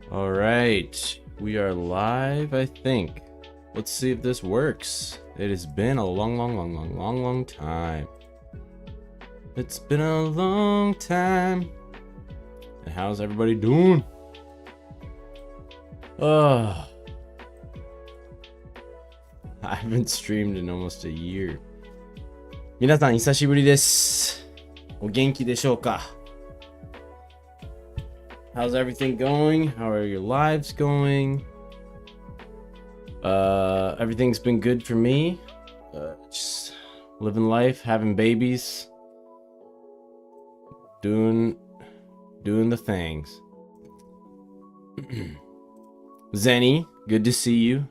All right, we are live, I think. Let's see if this works. It has been a long time. It's been a long time. And how's everybody doing? Oh, I haven't streamed in almost a year. 皆さん久しぶりです。お元気でしょうか? How's everything going? How are your lives going? Everything's been good for me. Just living life, having babies, doing the things. Zenny, good to see you.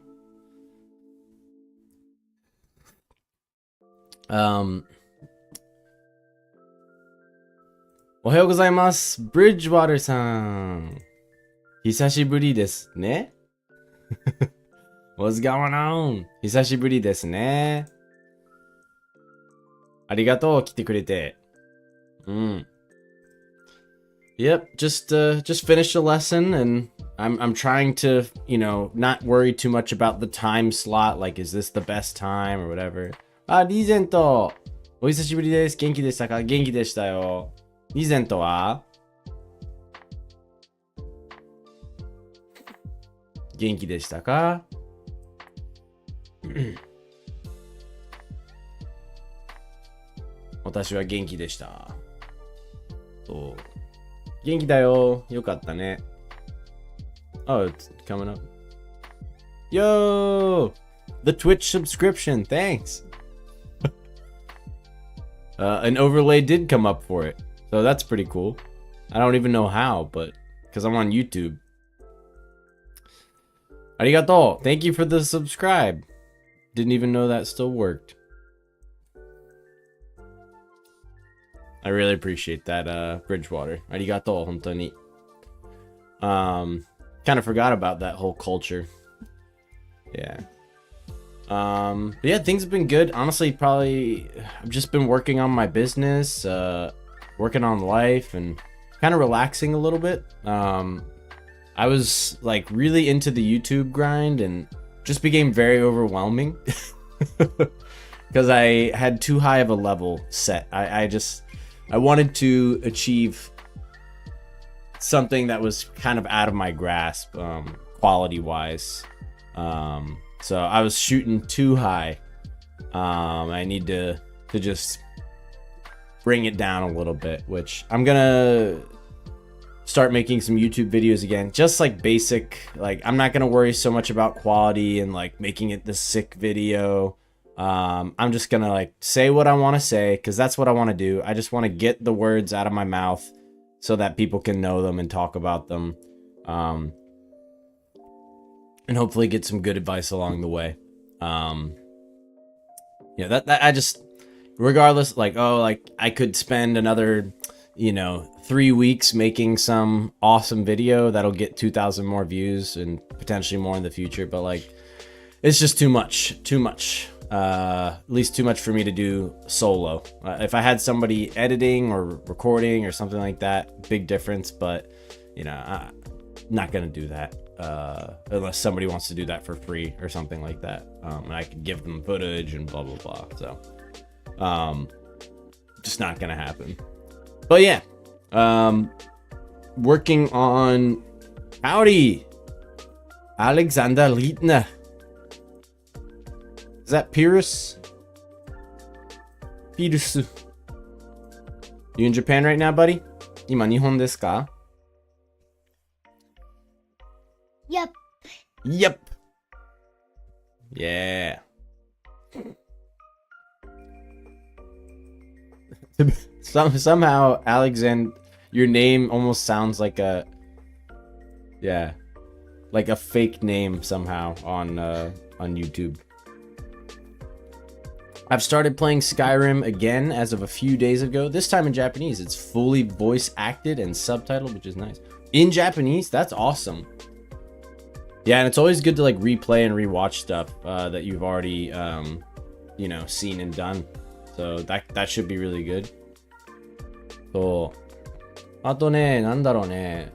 Ohayou gozaimasu, Bridgewater さん。久しぶりですね。What's going on? 久しぶりですね。ありがとう、来てくれて。Yep, just finished a lesson and I'm trying to, not worry too much about the time slot, like is this the best time or whatever. あ、リーゼント。お久しぶりです。元気でしたか？元気でしたよ。リーゼントは元気でしたか？私は元気でした。そう。元気だよ。よかったね。Oh, it's coming up. Yo! The Twitch subscription. Thanks. An overlay did come up for it. So that's pretty cool. I don't even know how, but because I'm on YouTube. Arigato. Thank you for the subscribe. Didn't even know that still worked. I really appreciate that, Bridgewater. Arigato, hontoni. Kind of forgot about that whole culture. Yeah. But yeah, things have been good. Honestly, probably I've just been working on my business, working on life and kind of relaxing a little bit. I was like really into the YouTube grind and just became very overwhelming because I had too high of a level set. I wanted to achieve something that was kind of out of my grasp, quality wise. So I was shooting too high. I need to just bring it down a little bit, which I'm gonna start making some YouTube videos again, just like basic, like I'm not gonna worry so much about quality and like making it the sick video. I'm just gonna like say what I want to say because that's what I want to do. I just want to get the words out of my mouth so that people can know them and talk about them, and hopefully get some good advice along the way. Yeah, that I just, regardless, like, oh, like I could spend another 3 weeks making some awesome video that'll get 2,000 more views and potentially more in the future, but like it's just too much, at least too much for me to do solo. If I had somebody editing or recording or something like that, big difference, but I'm not gonna do that unless somebody wants to do that for free or something like that, and I could give them footage and blah blah blah. So just not gonna happen. But yeah, working on howdy Alexander Litner. Is that Pyrrhus? Pyrrhus. You in Japan right now, buddy? 今日本ですか? Yep. Yep. Yeah. Somehow, Alexander, your name almost sounds like a, like a fake name somehow on YouTube. I've started playing Skyrim again as of a few days ago. This time in Japanese. It's fully voice acted and subtitled, which is nice. In Japanese, that's awesome. Yeah, and it's always good to like replay and rewatch stuff that you've already, seen and done. So that should be really good. そう。あとね、なんだろうね。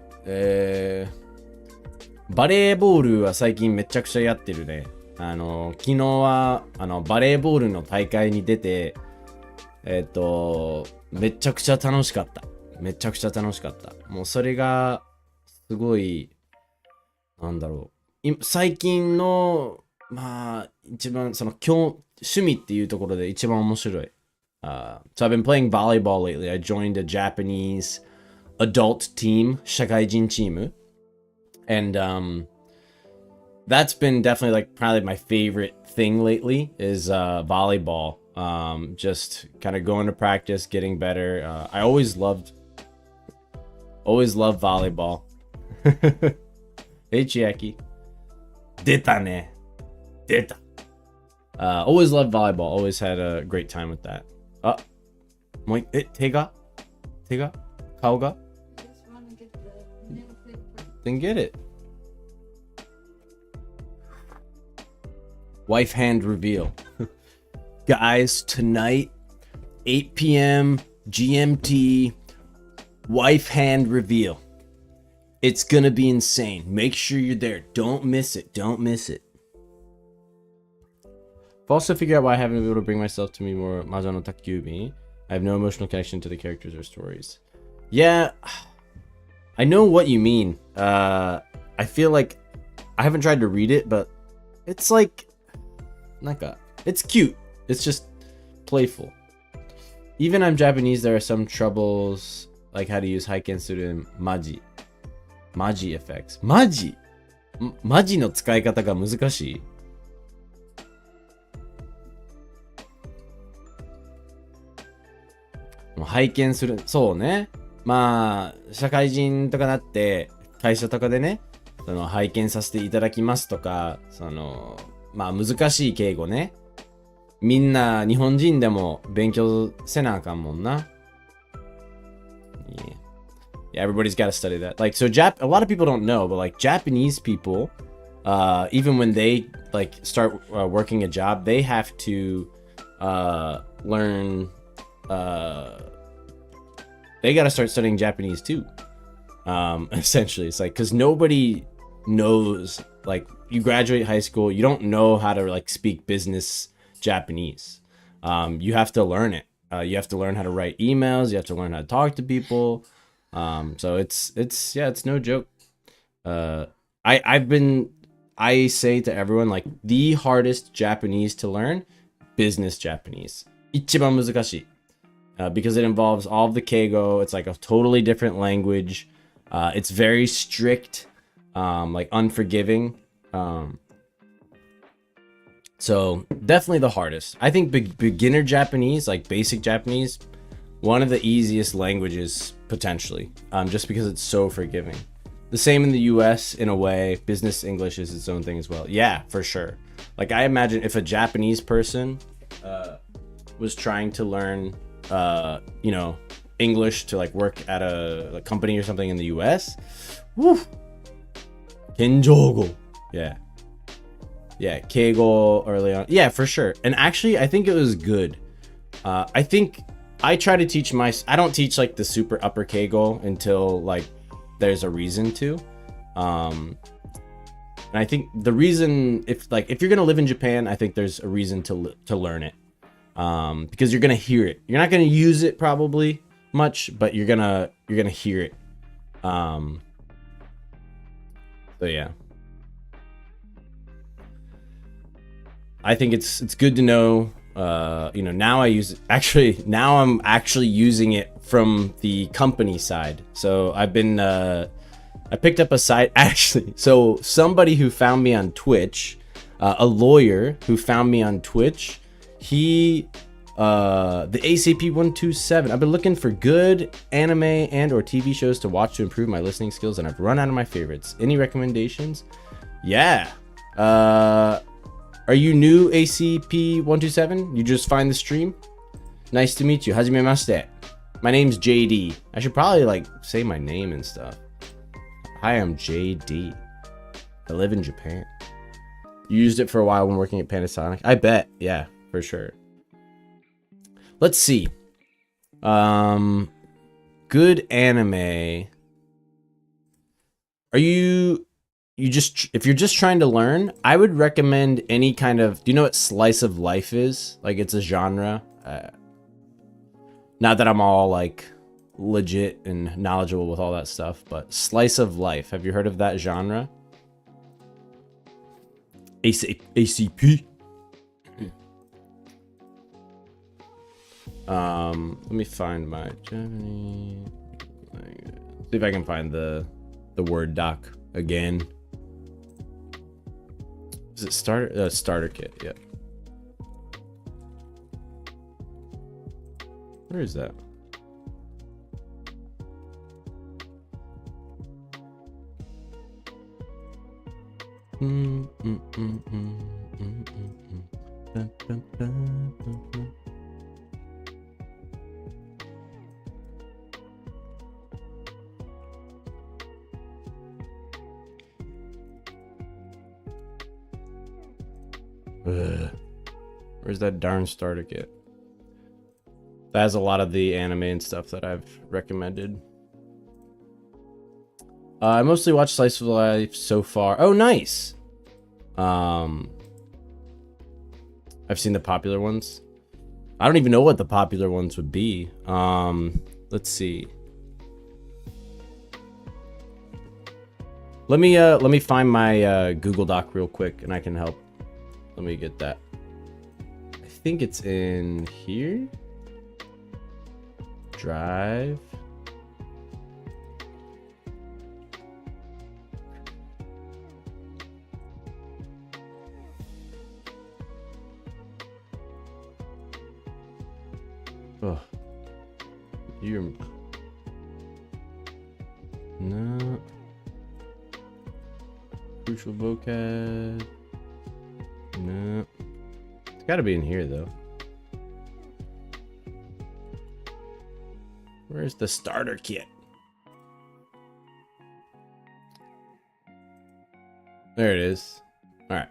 バレーボールは最近めちゃくちゃやってるね。昨日は、バレーボールの大会に出て、めちゃくちゃ楽しかった。めちゃくちゃ楽しかった。もうそれが、すごい、なんだろう。最近の、まあ、一番、趣味っていうところで一番面白い。So I've been playing volleyball lately. I joined a Japanese adult team, 社会人チーム. And that's been definitely like probably my favorite thing lately is volleyball. Just kind of going to practice, getting better. I always loved volleyball. Hey Chiaki. Deta ne. Deta. Always loved volleyball. Always had a great time with that. Tega? Kaoga? Then get it. Wife hand reveal. Guys, tonight, 8 p.m. GMT, wife hand reveal. It's gonna be insane. Make sure you're there. Don't miss it. Don't miss it. I've also figured out why I haven't been able to bring myself to me more Mahjong no Takyubi. I have no emotional connection to the characters or stories. Yeah, I know what you mean. I feel like I haven't tried to read it, but it's like it's cute. It's just playful. Even I'm Japanese, there are some troubles like how to use Heiken Suru and Maji. Maji effects. Maji? Maji no 使い方が難しい。拝見する。そうね。まあ、社会人とかなって、会社とかでね、拝見させていただきますとか、まあ難しい敬語ね。みんな日本人でも勉強せなあかんもんな。Yeah, everybody's got to study that. Like, so a lot of people don't know, but like Japanese people, even when they like start working a job, they have to learn. They got to start studying Japanese too. Essentially, it's like because nobody knows. Like, you graduate high school, you don't know how to like speak business Japanese. You have to learn it. You have to learn how to write emails. You have to learn how to talk to people. So it's no joke. I say to everyone, like, the hardest Japanese to learn, business Japanese. 一番難しい. Because it involves all of the keigo. It's like a totally different language. It's very strict, like unforgiving. So definitely the hardest. I think beginner Japanese, like basic Japanese, one of the easiest languages potentially, just because it's so forgiving. The same in the US in a way. Business English is its own thing as well. Yeah, for sure. Like, I imagine if a Japanese person was trying to learn, English to like work at a company or something in the US, woo, Kenjogo. Yeah, keigo early on. Yeah, for sure. And actually, I think it was good. I think I try to teach I don't teach like the super upper keigo until like there's a reason to. And I think the reason, if you're gonna live in Japan, I think there's a reason to learn it. Because you're gonna hear it. You're not gonna use it probably much, but you're gonna hear it. So yeah. I think it's good to know. Now now I'm actually using it from the company side. So I've been I picked up a site actually. So somebody who found me on Twitch, a lawyer who found me on Twitch, he the ACP127. I've been looking for good anime and or TV shows to watch to improve my listening skills, and I've run out of my favorites. Any recommendations? Yeah. Are you new, ACP127? You just find the stream? Nice to meet you. Hajimemashite. My name's JD. I should probably like say my name and stuff. Hi, I'm JD. I live in Japan. You used it for a while when working at Panasonic? I bet. Yeah, for sure. Let's see. Good anime. Are you if you're just trying to learn, I would recommend any kind of, do you know what slice of life is? Like, it's a genre. Not that I'm all like legit and knowledgeable with all that stuff, but slice of life. Have you heard of that genre? ACP. Let me find my Japanese. See if I can find the Word doc again. Is it starter kit? Yeah. Where is that? Where's that darn starter kit? That has a lot of the anime and stuff that I've recommended. I mostly watch slice of life so far. Oh, nice. I've seen the popular ones. I don't even know what the popular ones would be. Let's see. Let me find my Google Doc real quick, and I can help. Let me get that. I think it's in here. Drive. Oh, you're no crucial vocab. No, it's got to be in here though. Where's the starter kit? There it is. All right.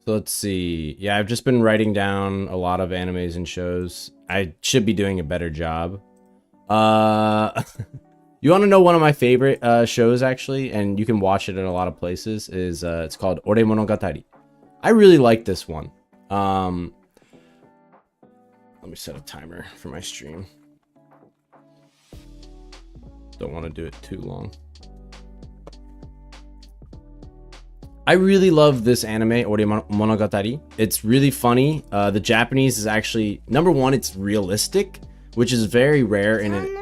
So let's see. Yeah, I've just been writing down a lot of animes and shows. I should be doing a better job. You want to know one of my favorite shows, actually, and you can watch it in a lot of places, is it's called Ore Monogatari. I really like this one. Let me set a timer for my stream. Don't want to do it too long. I really love this anime, Ore Monogatari. It's really funny. The Japanese is actually, number one, it's realistic, which is very rare in it.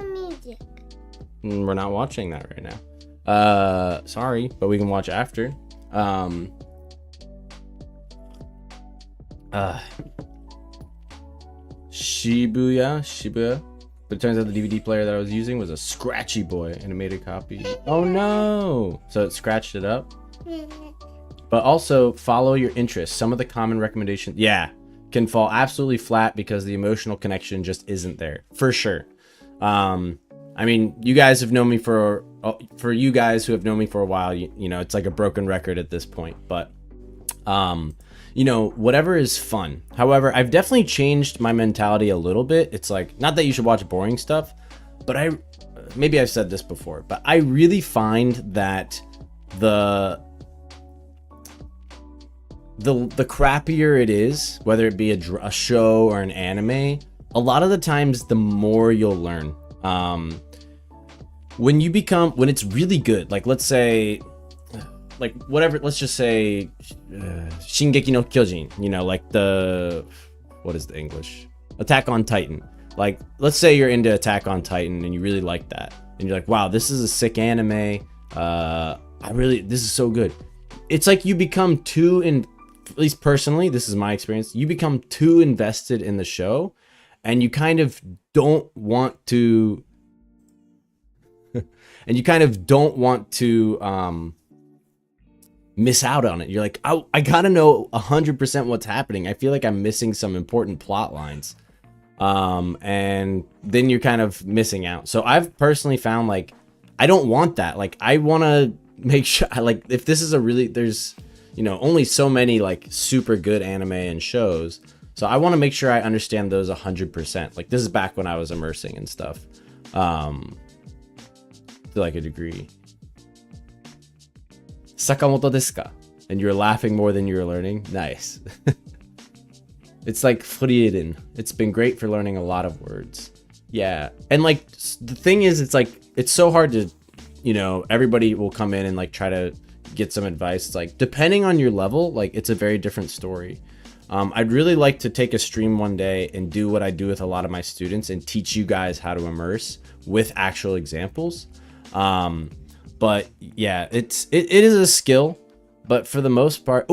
We're not watching that right now. Sorry, but we can watch after. Shibuya. But it turns out the DVD player that I was using was a scratchy boy, and it made a copy. Oh no! So it scratched it up. But also, follow your interests. Some of the common recommendations, yeah, can fall absolutely flat because the emotional connection just isn't there. For sure. I mean, you guys have known me for you guys who have known me for a while, you know, it's like a broken record at this point. But, you know, whatever is fun. However, I've definitely changed my mentality a little bit. It's like, not that you should watch boring stuff, but maybe I've said this before, but I really find that the crappier it is, whether it be a show or an anime, a lot of the times the more you'll learn. When it's really good, like let's say, like whatever, let's just say Shingeki no Kyojin, you know, like what is the English? Attack on Titan. Like, let's say you're into Attack on Titan and you really like that. And you're like, wow, this is a sick anime. This is so good. It's like you become at least personally, this is my experience, you become too invested in the show and you kind of don't want to miss out on it. You're like, I gotta know 100% what's happening. I feel like I'm missing some important plot lines. And then you're kind of missing out. So I've personally found, like, I don't want that. Like, I want to make sure, like, if this is there's, you know, only so many like super good anime and shows. So I want to make sure I understand those 100%. Like, this is back when I was immersing and stuff. To like a degree. Sakamoto desu ka? And you're laughing more than you're learning? Nice. It's like frieden. It's been great for learning a lot of words. Yeah. And like, the thing is, it's like, it's so hard to, you know, everybody will come in and like try to get some advice. It's like, depending on your level, like it's a very different story. I'd really like to take a stream one day and do what I do with a lot of my students and teach you guys how to immerse with actual examples. But yeah, it is a skill, but for the most part,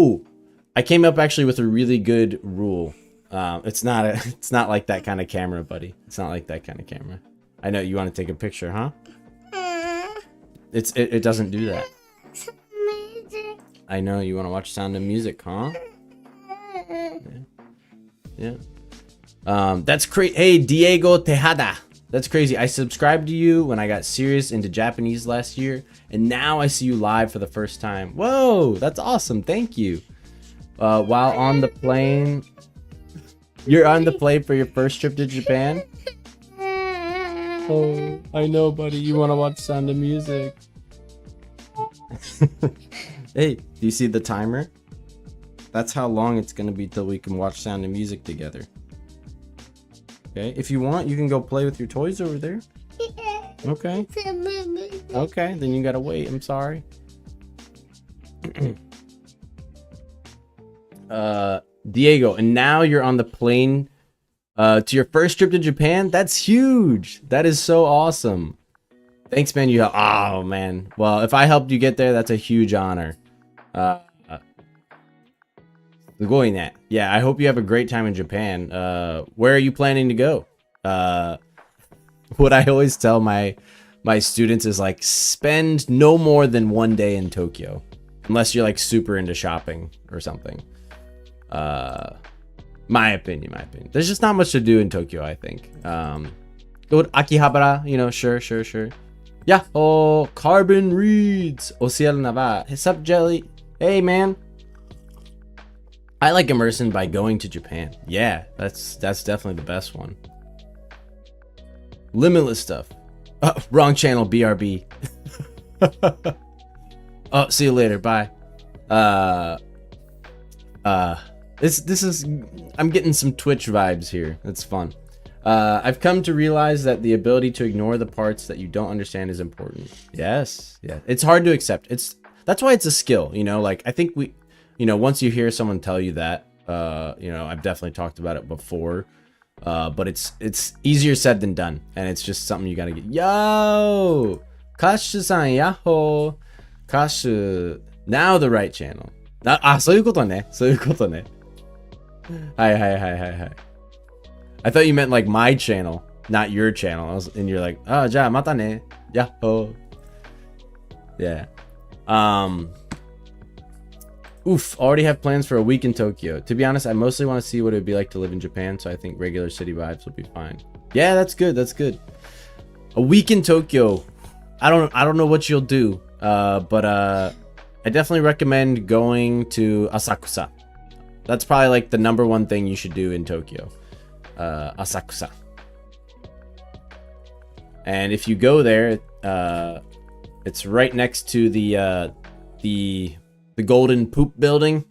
I came up actually with a really good rule. It's not like that kind of camera, buddy. It's not like that kind of camera. I know you want to take a picture, huh? It doesn't do that. I know you want to watch Sound of Music, huh? Yeah. That's crazy. Hey, Diego Tejada. That's crazy. I subscribed to you when I got serious into Japanese last year, and now I see you live for the first time. Whoa, that's awesome. Thank you. While on the plane, you're on the plane for your first trip to Japan? Oh, I know, buddy. You want to watch Sound of Music. Hey, do you see the timer? That's how long it's going to be till we can watch Sound of Music together. Okay, if you want, you can go play with your toys over there. Okay. Okay, then you gotta wait. I'm sorry. Diego, and now you're on the plane to your first trip to Japan. That's huge. That is so awesome. Thanks, man. Oh man. Well, if I helped you get there, that's a huge honor. Yeah, I hope you have a great time in Japan. Where are you planning to go? What I always tell my students is like, spend no more than 1 day in Tokyo, unless you're like super into shopping or something. My opinion. There's just not much to do in Tokyo, I think. Go to Akihabara, you know, sure. Yeah, oh, Carbon reads. Osiel Nava. What's up, Jelly? Hey, man. I like immersion by going to Japan. Yeah, that's definitely the best one. Limitless stuff. Oh, wrong channel, BRB. Oh, see you later. Bye. This is, I'm getting some Twitch vibes here. It's fun. I've come to realize that the ability to ignore the parts that you don't understand is important. Yes, yeah. It's hard to accept. That's why it's a skill, you know, like I think once you hear someone tell you that, I've definitely talked about it before, but it's easier said than done, and it's just something you gotta get. Yo, Kashu-san, yahoo, Kashu, now the right channel. そういうことね。Hi. I thought you meant like my channel, not your channel. And you're like, oh, じゃあまたね. Yahoo. Yeah. Already have plans for a week in Tokyo. To be honest, I mostly want to see what it would be like to live in Japan, so I think regular city vibes will be fine. Yeah, that's good. A week in Tokyo. I don't know what you'll do, but I definitely recommend going to Asakusa. That's probably like the #1 thing you should do in Tokyo. Asakusa. And if you go there, it's right next to the Golden Poop building,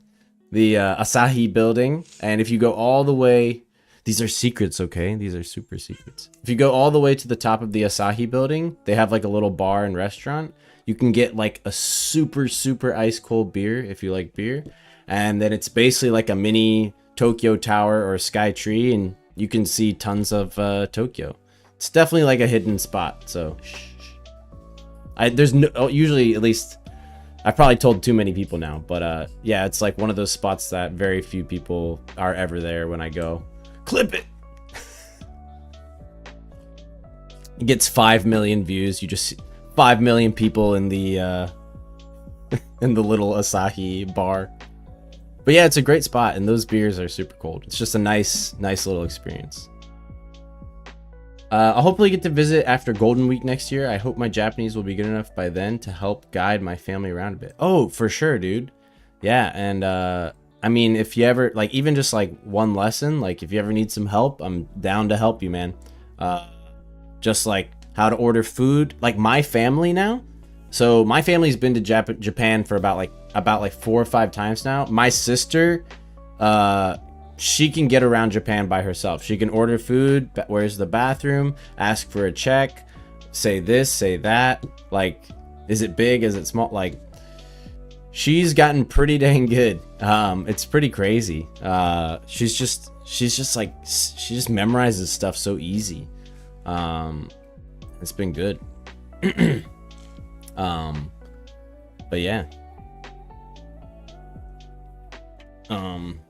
the Asahi building. And if you go all the way, these are secrets, okay? These are super secrets. If you go all the way to the top of the Asahi building, they have like a little bar and restaurant. You can get like a super ice cold beer if you like beer. And then it's basically like a mini Tokyo Tower or Sky Tree, and you can see tons of Tokyo. It's definitely like a hidden spot, so there's no, usually, at least I've probably told too many people now, but yeah, it's like one of those spots that very few people are ever there when I go. Clip it! It gets 5 million views. You just see 5 million people in the in the little Asahi bar. But yeah, it's a great spot, and those beers are super cold. It's just a nice little experience. I'll hopefully get to visit after Golden Week next year. I hope my Japanese will be good enough by then to help guide my family around a bit. Oh, for sure, dude. Yeah, and I mean, if you ever, like, even just like one lesson, like if you ever need some help, I'm down to help you, man. Just like how to order food. Like my family now, So my family's been to Japan for about like 4 or 5 times now. My sister, she can get around Japan by herself. She can order food, where's the bathroom, ask for a check, say this, say that. Like, is it big? Is it small? Like, she's gotten pretty dang good. It's pretty crazy. She's just like, she just memorizes stuff so easy. It's been good. But yeah.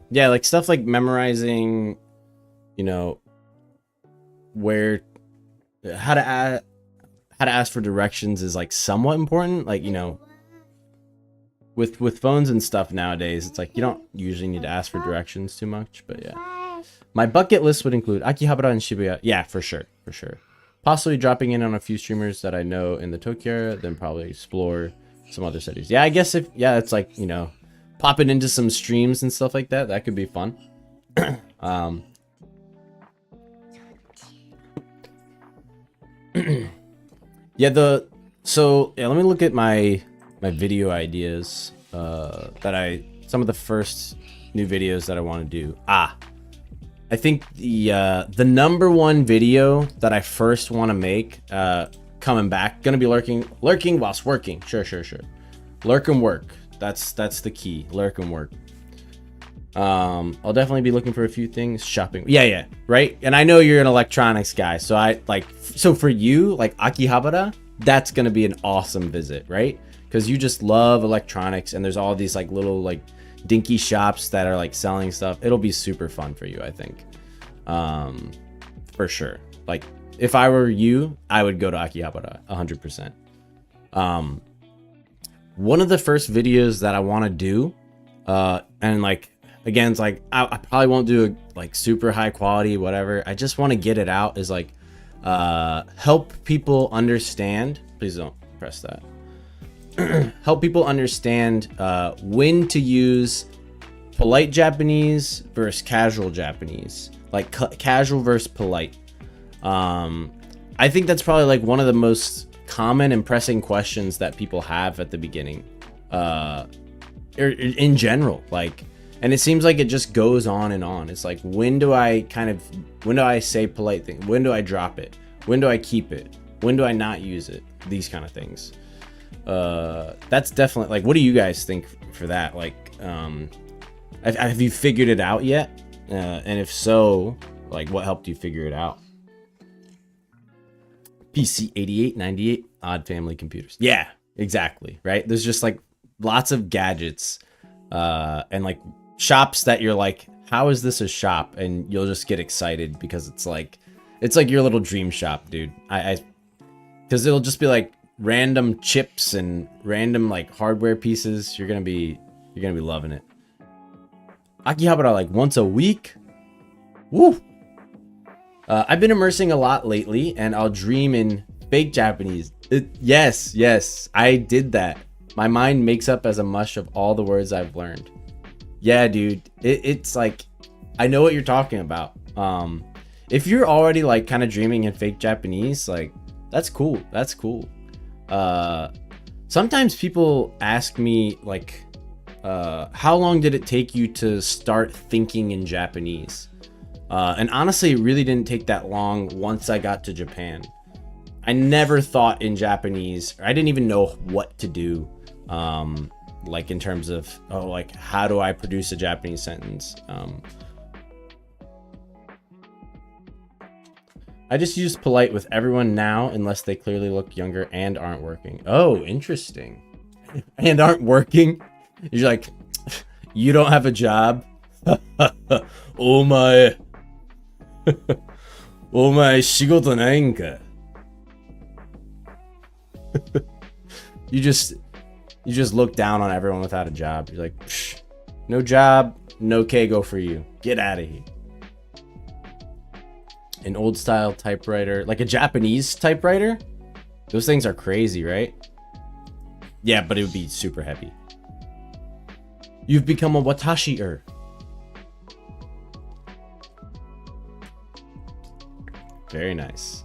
Yeah, like stuff like memorizing, you know, where, how to ask for directions is like somewhat important. Like, you know, with phones and stuff nowadays, it's like you don't usually need to ask for directions too much. But yeah, my bucket list would include Akihabara and Shibuya. Yeah, for sure. Possibly dropping in on a few streamers that I know in the Tokyo area, then probably explore some other cities. Yeah, I guess it's like, you know, popping into some streams and stuff like that. That could be fun. Yeah, let me look at my video ideas. Some of the first new videos that I want to do. I think the number one video that I first want to make, coming back, gonna be lurking whilst working. Sure. Lurk and work. That's the key. Lurk and work. I'll definitely be looking for a few things. Shopping. Yeah, right. And I know you're an electronics guy, so for you, like Akihabara, that's gonna be an awesome visit, right? Because you just love electronics, and there's all these like little like dinky shops that are like selling stuff. It'll be super fun for you, I think. For sure. Like, if I were you, I would go to Akihabara 100%. One of the first videos that I want to do, and like, again, it's like, I probably won't do a like super high quality, whatever. I just want to get it out, is like, help people understand. Please don't press that. Help people understand when to use polite Japanese versus casual Japanese, like casual versus polite. I think that's probably like one of the most common and pressing questions that people have at the beginning, in general. Like, and it seems like it just goes on and on. It's like, when do I say polite things? When do I drop it? When do I keep it? When do I not use it? These kind of things. That's definitely, like, what do you guys think for that? Like, have you figured it out yet? And if so, like, what helped you figure it out? PC 8898, odd family computers. Yeah, exactly. Right. There's just like lots of gadgets, and like shops that you're like, how is this a shop? And you'll just get excited because it's like your little dream shop, dude. Because it'll just be like random chips and random like hardware pieces. You're gonna be loving it. Akihabara like once a week. Woo. I've been immersing a lot lately, and I'll dream in fake Japanese. Yes, I did that. My mind makes up as a mush of all the words I've learned. Yeah, dude, it's like, I know what you're talking about. If you're already like kind of dreaming in fake Japanese, like, that's cool. Sometimes people ask me like, how long did it take you to start thinking in Japanese? And honestly, it really didn't take that long once I got to Japan. I never thought in Japanese. I didn't even know what to do, like in terms of, like, how do I produce a Japanese sentence? I just use polite with everyone now, unless they clearly look younger and aren't working. Oh, interesting. And aren't working? You're like, you don't have a job? Oh my. Oh my, shigoto nain ka? You just look down on everyone without a job. You're like, psh, no job, no Keigo for you. Get out of here. An old style typewriter, like a Japanese typewriter? Those things are crazy, right? Yeah, but it would be super heavy. You've become a watashi-er. Very nice.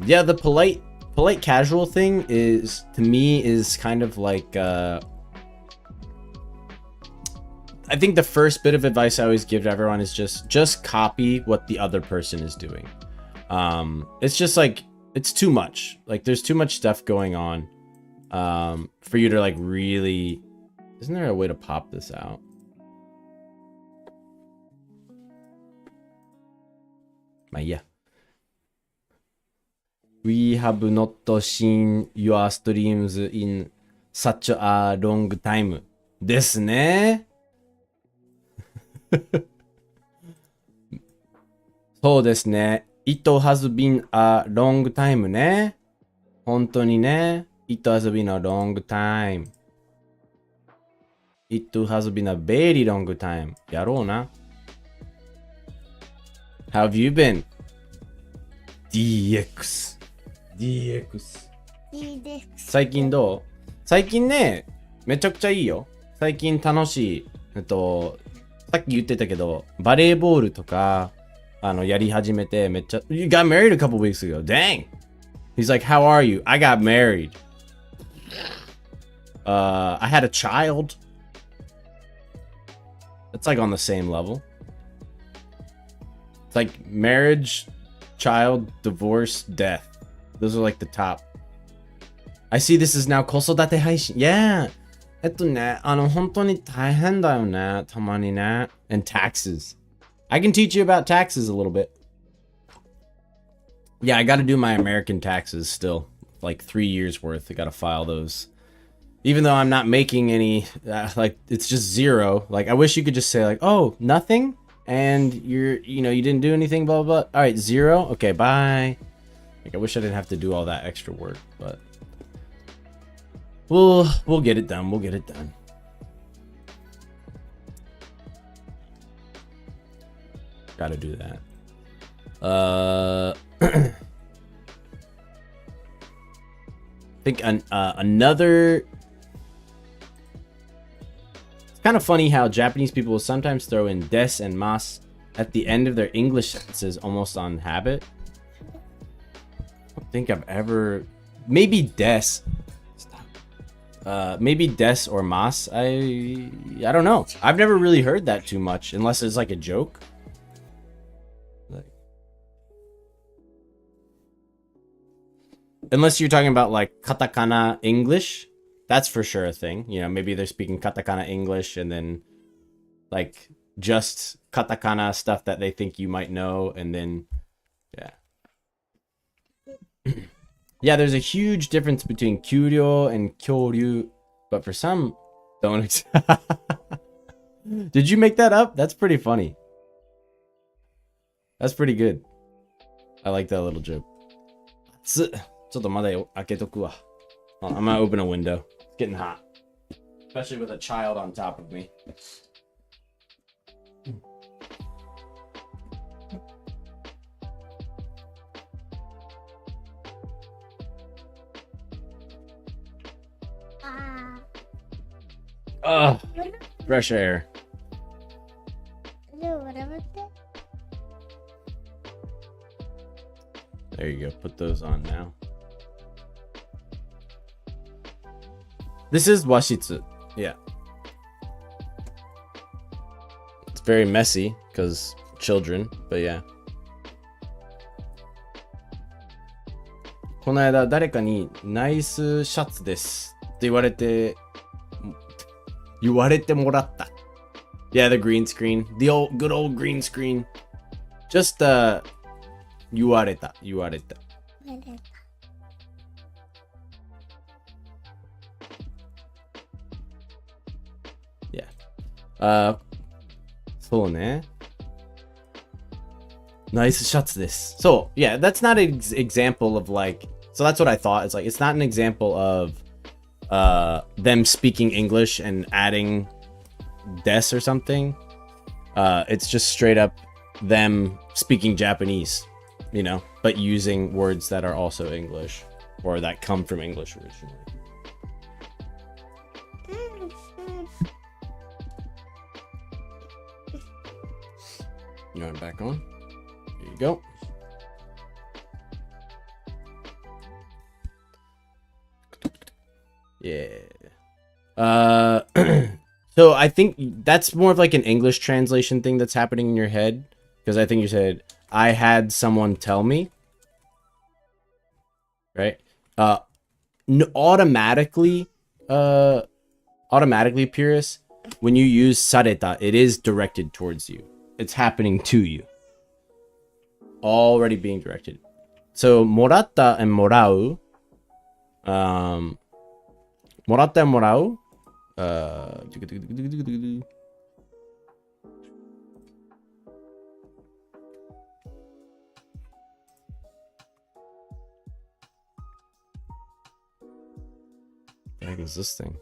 Yeah, the polite polite casual thing is, to me, is kind of like, I think the first bit of advice I always give to everyone is just copy what the other person is doing. It's just like, it's too much. Like, there's too much stuff going on, for you to like really, isn't there a way to pop this out? Yeah. We have not seen your streams in such a long time. ですね。そうですね。It has been a long time ね。本当にね。It has been a long time. It has been a very long time. やろうな。How have you been? DX。DX。最近どう？最近ね、めちゃくちゃいいよ。最近楽しい。さっき言ってたけど、バレーボールとか、やり始めてめっちゃ、You got married a couple weeks ago. Dang! He's like, how are you? I got married. I had a child. It's like on the same level. It's like marriage, child, divorce, death. Those are like the top. I see this is now 子育て配信. Yeah. ね、本当に大変だよね。たまにね。And taxes. I can teach you about taxes a little bit. Yeah, I gotta do my American taxes still. Like 3 years worth. I gotta file those. Even though I'm not making any, like, it's just zero. Like, I wish you could just say, like, oh, nothing? And you didn't do anything, blah, blah, blah. All right, 0? Okay, bye. Like, I wish I didn't have to do all that extra work, but we'll get it done. We'll get it done. Gotta do that. I think another... It's kind of funny how Japanese people will sometimes throw in des and mas at the end of their English sentences almost on habit. I don't think I've ever... Maybe des. Maybe des or mas. I don't know. I've never really heard that too much unless it's like a joke. Unless you're talking about like katakana English, that's for sure a thing. You know, maybe they're speaking katakana English and then like just katakana stuff that they think you might know, and then yeah. Yeah, there's a huge difference between kyuryo and kyoryu, but for some don't. Did you make that up? That's pretty funny. That's pretty good. I like that little joke. I'm gonna open a window. It's getting hot. Especially with a child on top of me. Fresh air. There you go. Put those on now. This is washitsu. Yeah. It's very messy because children, but yeah. この間誰かにナイスシャツですって言われてもらった。Yeah, the green screen. The good old green screen. Just 言われた。Yeah. そうね。ナイスシャツです。So, yeah, that's not an example of like, so that's what I thought. It's like, it's not an example of them speaking English and adding des or something. It's just straight up them speaking Japanese, you know, but using words that are also English or that come from English originally. You want it back on? There you go. Yeah. So I think that's more of like an English translation thing that's happening in your head. Because I think you said, I had someone tell me. Right? Automatically, Purist, when you use sareta, it is directed towards you. It's happening to you. Already being directed. So, moratta and morau. Moratta and morau. What the heck is this thing?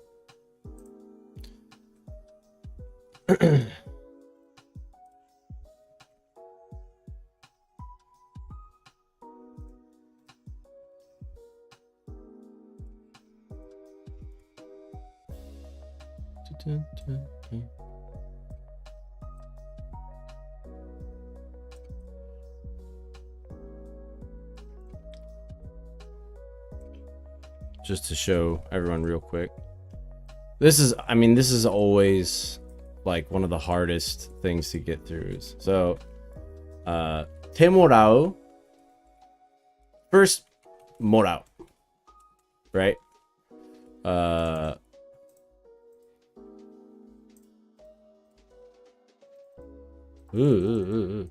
Just to show everyone real quick. This is always like one of the hardest things to get through. So, temorao. First, morao. Right? Ooh.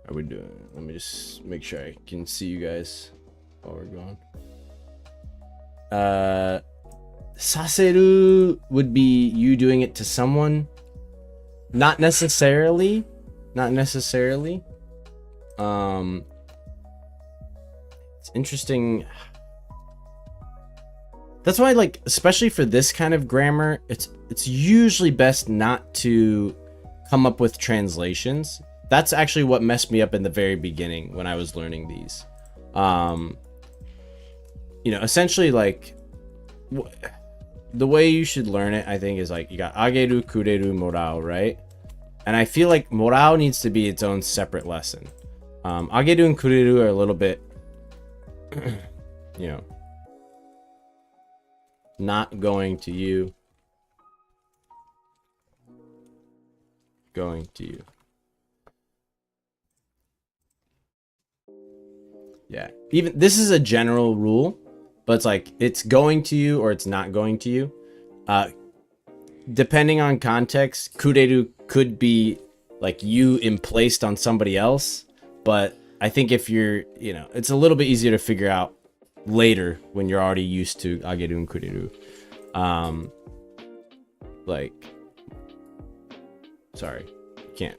How are we doing? Let me just make sure I can see you guys while we're going. Saseru would be you doing it to someone. Not necessarily. It's interesting. That's why, like, especially for this kind of grammar, it's usually best not to come up with translations. That's actually what messed me up in the very beginning when I was learning these. You know, essentially, like, the way you should learn it, I think, is like, you got ageru, kureru, morao, right? And I feel like morao needs to be its own separate lesson. Ageru and kureru are a little bit, you know, not going to you, going to you. Yeah, even this is a general rule, but it's like it's going to you or it's not going to you. Depending on context, kureru could be like you emplaced on somebody else, but I think if you're, you know, it's a little bit easier to figure out later when you're already used to ageru and kureru. Like, sorry, can't.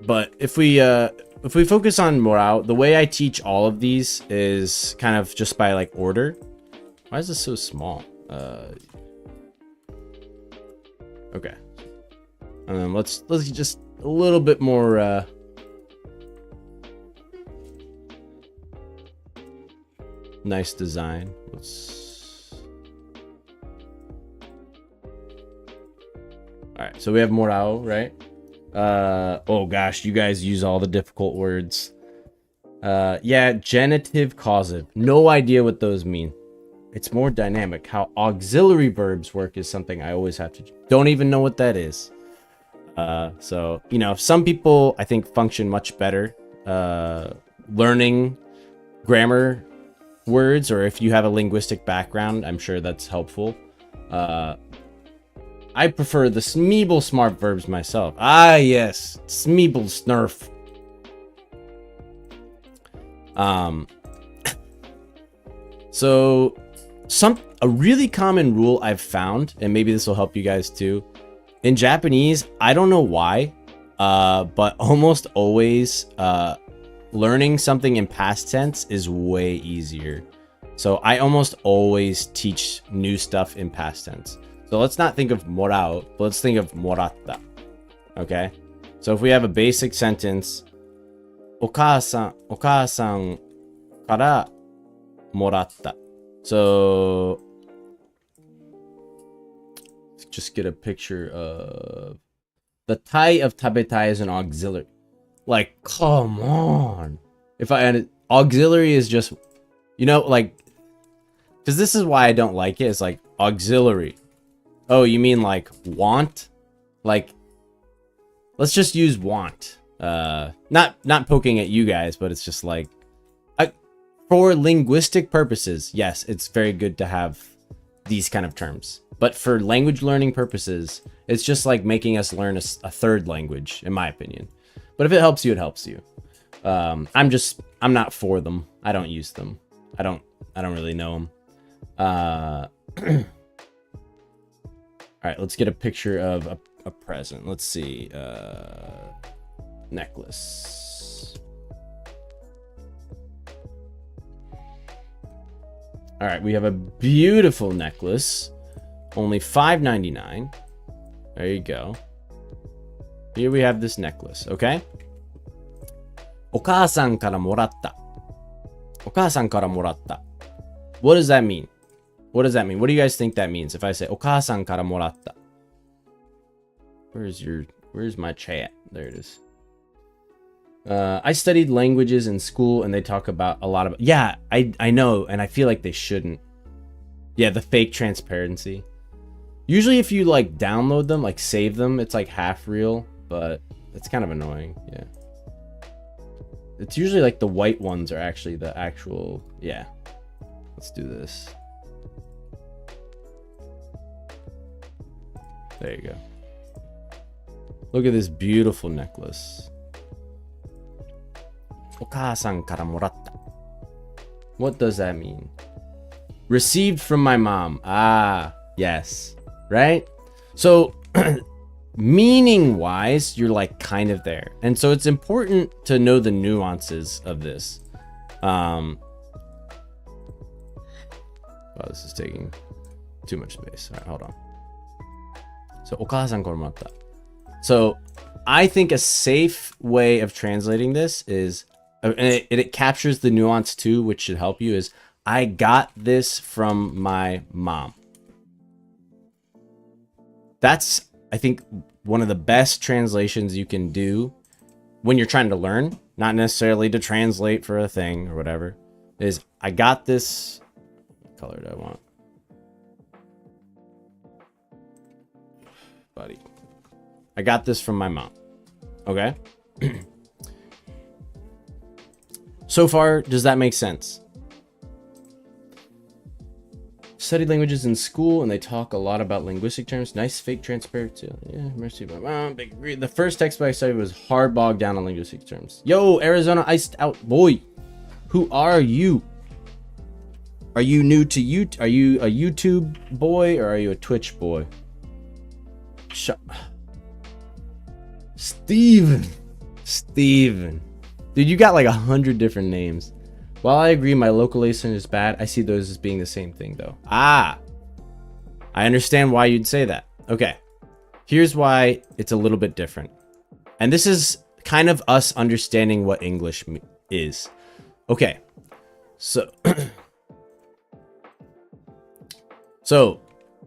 But if we focus on morale, the way I teach all of these is kind of just by like order. Why is this so small? Okay. And then let's just a little bit more nice design. All right, so we have morale, right? Oh gosh, you guys use all the difficult words. Yeah, genitive, causative. No idea what those mean. It's more dynamic. How auxiliary verbs work is something I always have to... Don't even know what that is. So, you know, some people, I think, function much better learning grammar words, or if you have a linguistic background, I'm sure that's helpful. I prefer the Smeeble smart verbs myself. Ah, yes. Smeeble snurf. So, a really common rule I've found, and maybe this will help you guys too. In Japanese, I don't know why, but almost always learning something in past tense is way easier. So I almost always teach new stuff in past tense. So let's not think of morao, but let's think of moratta. Okay? So if we have a basic sentence, okaasan kara moratta. So let's just get a picture of the tai of tabetai is an auxiliary. Like, come on. If I and auxiliary is just, you know, like, because this is why I don't like it. It's like auxiliary. Oh, you mean like want? Like, let's just use want. Not poking at you guys, but it's just like, for linguistic purposes, yes, it's very good to have these kind of terms. But for language learning purposes, it's just like making us learn a third language, in my opinion. But if it helps you, it helps you. I'm not for them. I don't use them. I don't really know them. All right, let's get a picture of a present. Let's see. Necklace. All right, we have a beautiful necklace. Only $5.99. There you go. Here we have this necklace, okay? お母さんからもらった。お母さんからもらった. What does that mean? What does that mean? What do you guys think that means if I say お母さんからもらった? Where's my chat? There it is. I studied languages in school and they talk about a lot of, yeah, I know, and I feel like they shouldn't. Yeah, the fake transparency. Usually if you like download them, like save them, it's like half real, but it's kind of annoying. Yeah. It's usually like the white ones are actually the actual, yeah. Let's do this. There you go. Look at this beautiful necklace. お母さんからもらった. What does that mean? Received from my mom. Ah, yes. Right? So, meaning wise, you're like kind of there. And so it's important to know the nuances of this. Wow, this is taking too much space. All right, hold on. So, お母さんからもらった. So, I think a safe way of translating this is, and it captures the nuance too, which should help you, is I got this from my mom. That's, I think, one of the best translations you can do when you're trying to learn, not necessarily to translate for a thing or whatever, is I got this. What color do I want? Buddy. I got this from my mom. Okay? So far, does that make sense? Studied languages in school and they talk a lot about linguistic terms. Nice fake transparency. Yeah, mercy. Big agree. The first text I studied was hard bogged down on linguistic terms. Yo, Arizona iced out boy. Who are you? Are you new to you? Are you a YouTube boy or are you a Twitch boy? Steven. Dude, you got like 100 different names. While I agree my localization is bad, I see those as being the same thing though. Ah, I understand why you'd say that. Okay, here's why it's a little bit different. And this is kind of us understanding what English is. Okay, so so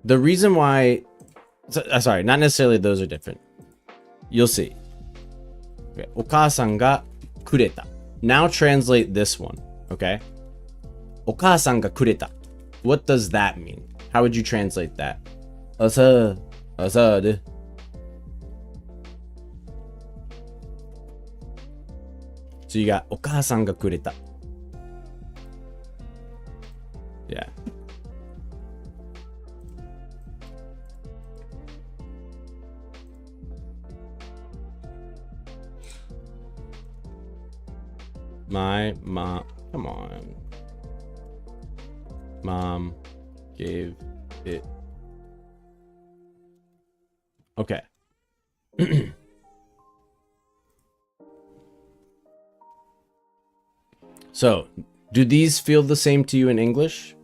the reason why, sorry, not necessarily those are different. You'll see. Okay, お母さんがくれた. Now translate this one, okay? お母さんがくれた. What does that mean? How would you translate that? So you got お母さんがくれた. Yeah. My mom, come on. Mom gave it. Okay. So, do these feel the same to you in English?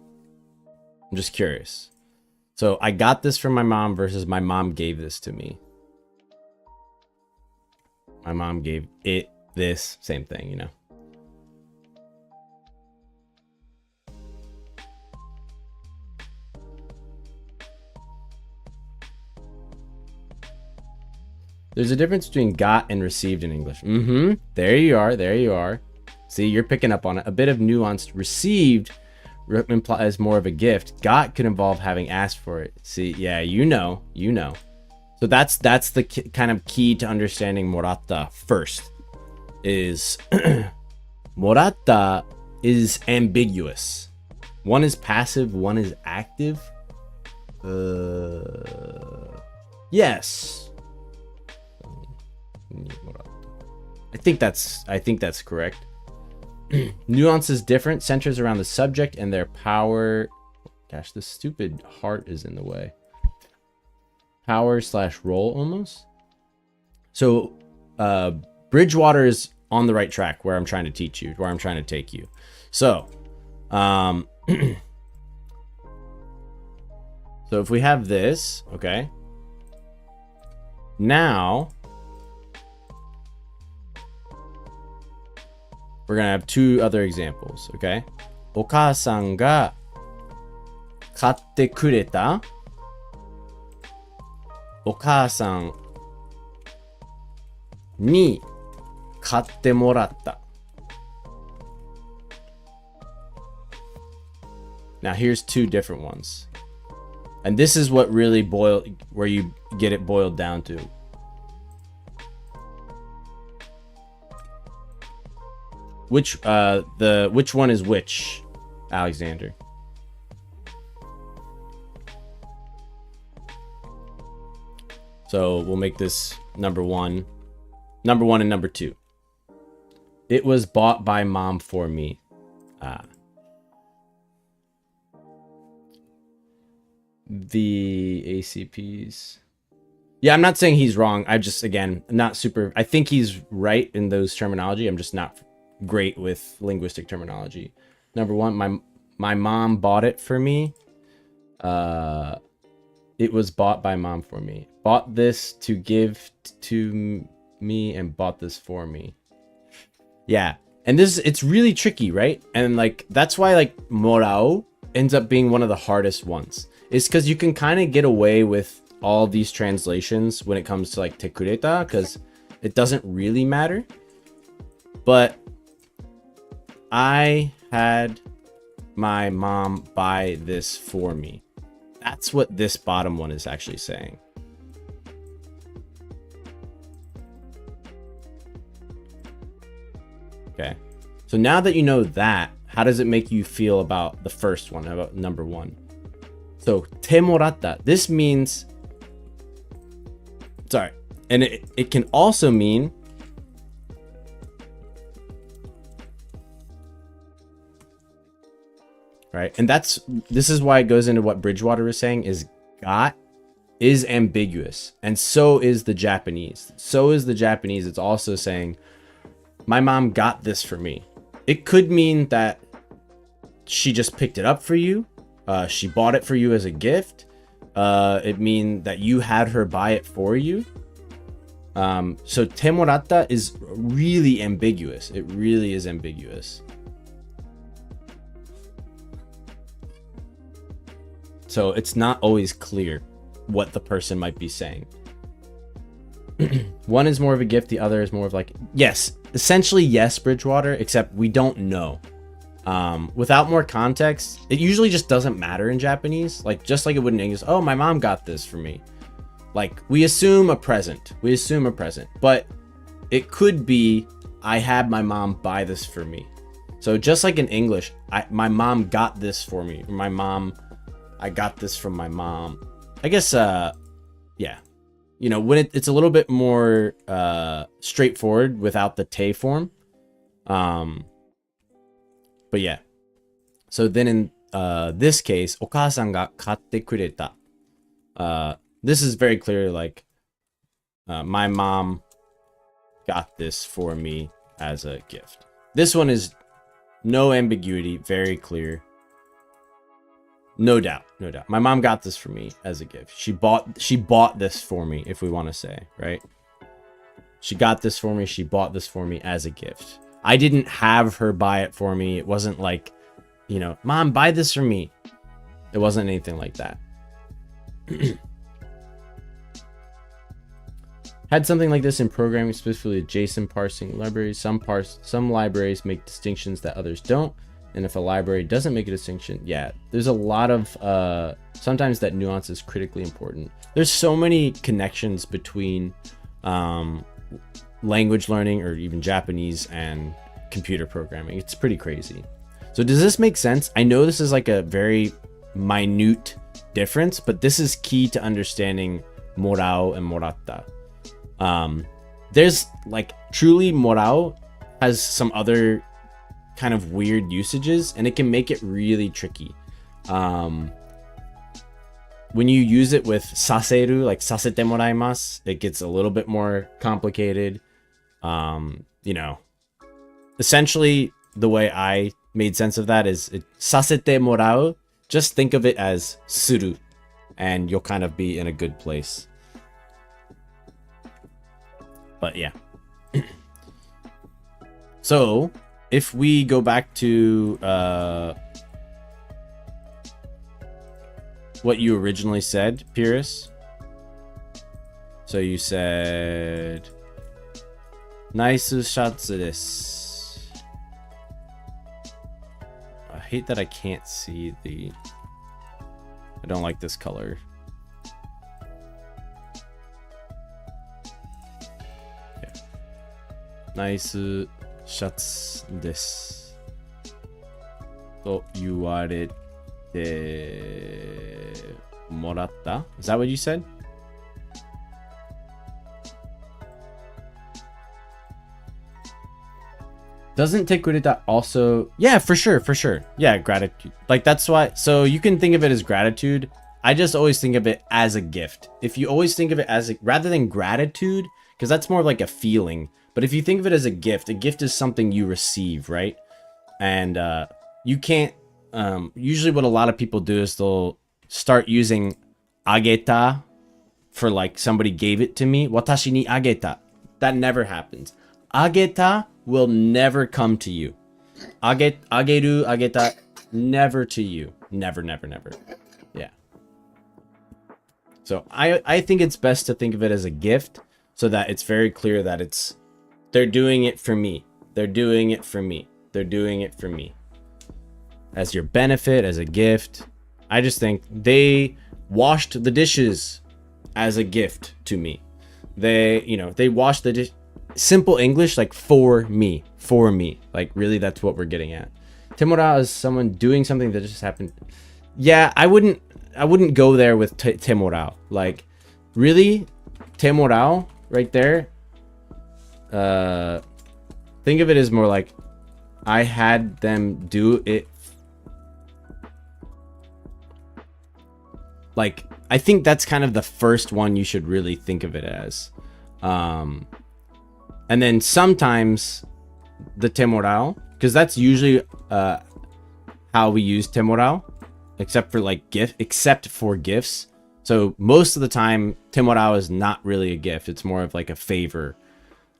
I'm just curious. So, I got this from my mom versus my mom gave this to me. My mom gave it this, same thing, you know. There's a difference between got and received in English. There you are. There you are. See, you're picking up on it. A bit of nuance. Received implies more of a gift. Got could involve having asked for it. See, yeah, you know. So that's the kind of key to understanding moratta first. Is moratta is ambiguous. One is passive, one is active. Yes. I think that's correct. Nuance is different, centers around the subject and their power. Gosh, this stupid heart is in the way. Power / role almost. So Bridgewater is on the right track where I'm trying to teach you, where I'm trying to take you. So so if we have this, okay, now we're gonna have two other examples, okay? お母さんが買ってくれた。お母さんに買ってもらった。Now here's two different ones. And this is what really where you get it boiled down to. Which one is which, Alexander? So we'll make this number one and number two. It was bought by mom for me. The ACPs. Yeah, I'm not saying he's wrong. I just, again, not super. I think he's right in those terminology. I'm just not great with linguistic terminology. Number one, my mom bought it for me. It was bought by mom for me. Bought this to give to me and bought this for me. Yeah. And it's really tricky, right? And like, that's why like morao ends up being one of the hardest ones. It's because you can kind of get away with all these translations when it comes to like tekureta, because it doesn't really matter. But I had my mom buy this for me. That's what this bottom one is actually saying. Okay. So now that you know that, how does it make you feel about the first one, about number one? So, te moratta. This means... Sorry. And it can also mean... Right? And this is why it goes into what Bridgewater is saying, is got is ambiguous. And so is the Japanese. So is the Japanese. It's also saying, my mom got this for me. It could mean that she just picked it up for you. She bought it for you as a gift. It means that you had her buy it for you. So te moratta is really ambiguous. It really is ambiguous. So it's not always clear what the person might be saying. One is more of a gift. The other is more of like, yes, essentially yes, Bridgewater, except we don't know. Without more context, it usually just doesn't matter in Japanese. Like, just like it would in English. Oh, my mom got this for me. Like, we assume a present. But it could be, I had my mom buy this for me. So just like in English, my mom got this for me. I got this from my mom. I guess, yeah. You know, when it's a little bit more straightforward without the te form. But yeah. So then in this case, お母さんが買ってくれた. This is very clear, like, my mom got this for me as a gift. This one is no ambiguity, very clear. No doubt. My mom got this for me as a gift. She bought this for me, if we want to say, right? She got this for me. She bought this for me as a gift. I didn't have her buy it for me. It wasn't like, you know, mom, buy this for me. It wasn't anything like that. Had something like this in programming, specifically JSON parsing libraries. Some libraries make distinctions that others don't. And if a library doesn't make a distinction, yeah, there's a lot of, sometimes that nuance is critically important. There's so many connections between language learning, or even Japanese, and computer programming. It's pretty crazy. So does this make sense? I know this is like a very minute difference, but this is key to understanding morao and moratta. There's like truly morao has some other kind of weird usages, and it can make it really tricky. When you use it with saseru, like sasete moraimasu, it gets a little bit more complicated. You know, essentially the way I made sense of that is sasete morau. Just think of it as suru, and you'll kind of be in a good place. But yeah. So if we go back to what you originally said, Pyrrhus. So you said Naisu shatsu desu. I hate that I can't see the... I don't like this color. Yeah. Naisu shatsu desu. To yuwarete moratta? Is that what you said? Doesn't tekureta also... Yeah, for sure, for sure. Yeah, gratitude. Like, that's why... So you can think of it as gratitude. I just always think of it as a gift. If you always think of it as... rather than gratitude, because that's more like a feeling. But if you think of it as a gift is something you receive, right? And you can't... usually what a lot of people do is they'll start using ageta for like somebody gave it to me. Watashi ni ageta. That never happens. Ageta will never come to you. Ageru, ageta, never to you. Never, never, never. Yeah. So I think it's best to think of it as a gift so that it's very clear that it's... They're doing it for me. They're doing it for me. They're doing it for me. As your benefit, as a gift. I just think they washed the dishes as a gift to me. They, you know, they washed the dish. Simple English, like for me. For me. Like really that's what we're getting at. Temora is someone doing something that just happened. Yeah, I wouldn't go there with temorao. Like really, temorao right there. Think of it as more like I had them do it. Like, I think that's kind of the first one you should really think of it as. And then sometimes the temorao, because that's usually how we use temorao, except for like except for gifts. So most of the time, temorao is not really a gift. It's more of like a favor.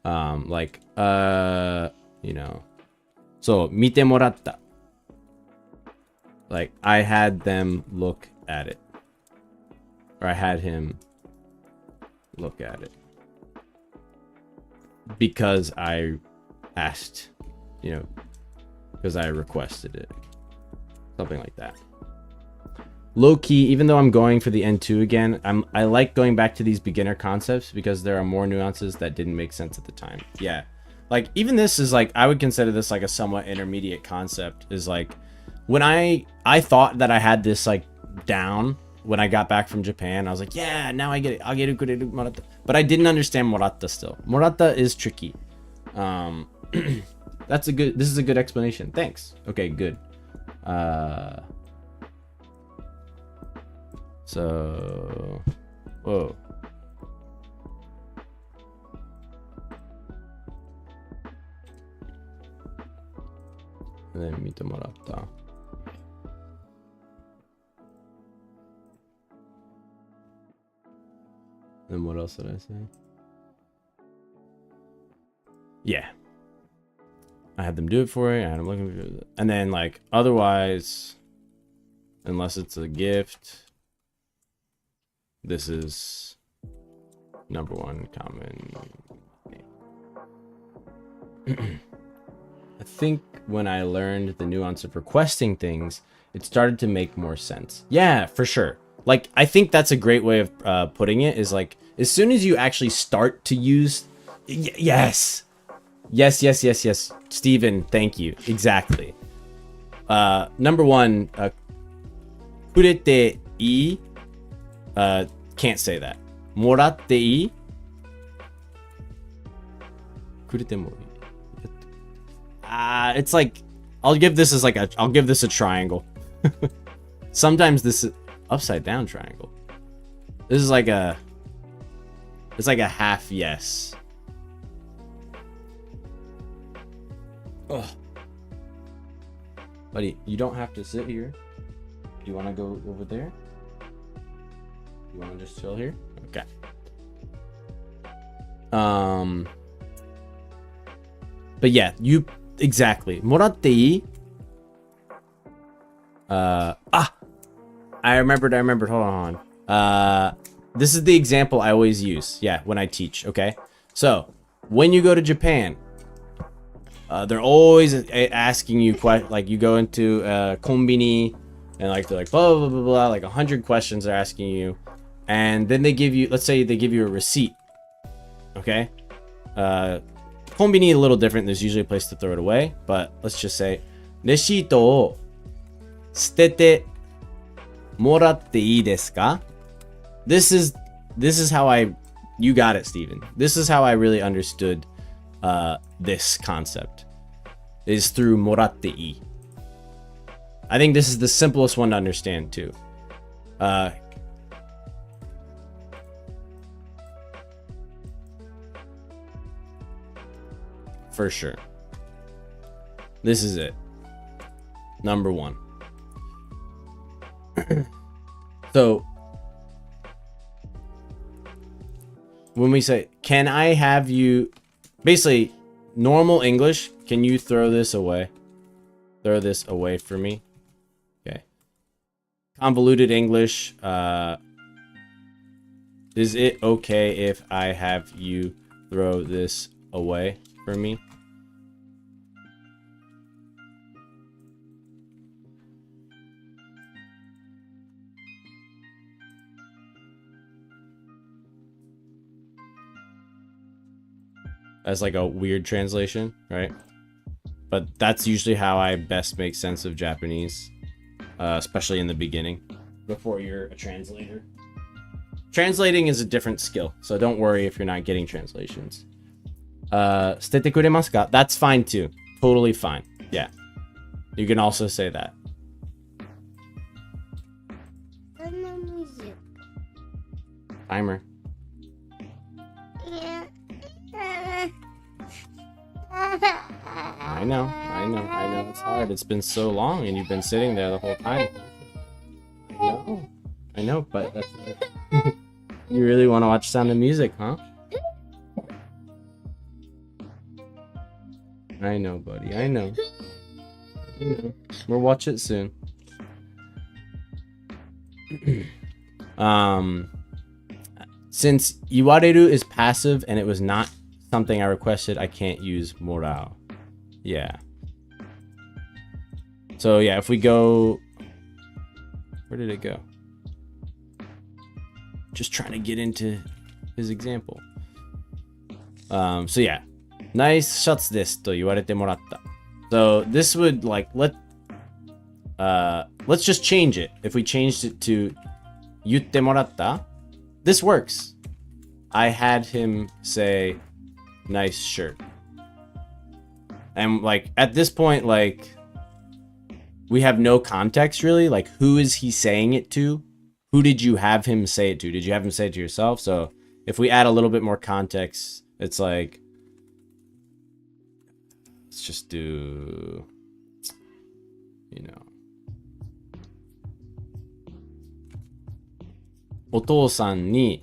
Like, you know. So, mite moratta. Like, I had them look at it. Or I had him look at it. Because I asked, you know, because I requested it. Something like that. Low key, even though I'm going for the N2 again, I like going back to these beginner concepts because there are more nuances that didn't make sense at the time. Yeah. Like, even this is like, I would consider this like a somewhat intermediate concept. Is like, when I thought that I had this like down when I got back from Japan, I was like, yeah, now I get it. Ageru kureru moratta. But I didn't understand moratta still. Moratta is tricky. This is a good explanation. Thanks. Okay, good. So, whoa. And then mite moratta. Then what else did I say? Yeah. I had them do it for me. I had them looking for it. And then, like, otherwise, unless it's a gift, this is Number one common. I think when I learned the nuance of requesting things, it started to make more sense. Yeah, for sure. Like, I think that's a great way of putting it, is like, as soon as you actually start to use... Yes! Yes. Steven, thank you. Exactly. Number one, kurete ii. Can't say that. Moratte ii. Kurete mo ii. It's like, I'll give this a triangle. Sometimes this is upside down triangle. This is like it's like a half yes. Ugh. Buddy, you don't have to sit here. Do you want to go over there? You want to just chill here? Okay. But yeah, you exactly. Moratte ii. I remembered. Hold on. This is the example I always use. Yeah, when I teach. Okay. So when you go to Japan, they're always asking you like you go into konbini and like they're like blah blah blah blah, like 100 questions they're asking you, and then they give you, let's say they give you a receipt. Okay. Konbini a little different. There's usually a place to throw it away, but let's just say reshito o sutete moratte ii desu ka? This is how you got it, Steven. This is how I really understood this concept, is through moratte ii. I think this is the simplest one to understand too. For sure. This is it. Number one. So when we say, can I have you, basically normal English, can you throw this away? Throw this away for me. Okay. Convoluted English, is it okay if I have you throw this away for me? As like a weird translation, right? But that's usually how I best make sense of Japanese, especially in the beginning, before you're a translator. Translating is a different skill, so don't worry if you're not getting translations. Sutete kuremasu ka? That's fine too. Totally fine. Yeah. You can also say that. Timer. I know. It's hard. It's been so long and you've been sitting there the whole time. I know, but that's... You really want to watch Sound of Music, huh? I know, buddy. I know. We'll watch it soon. Since iwareru is passive and it was not something I requested, I can't use morao. Yeah. So yeah, if we go... Where did it go? Just trying to get into his example. So yeah. Nice shats desu to iwarete moratta. So this would like, let's just change it. If we changed it to yutte moratta, this works. I had him say, nice shirt. And like at this point, like we have no context really. Like who is he saying it to? Who did you have him say it to? Did you have him say it to yourself? So if we add a little bit more context, it's like, let's just do, you know, お父さんに